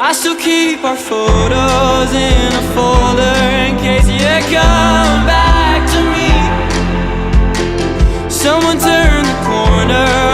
I still keep our photos in a folder in case you come back to me. Someone turn the corner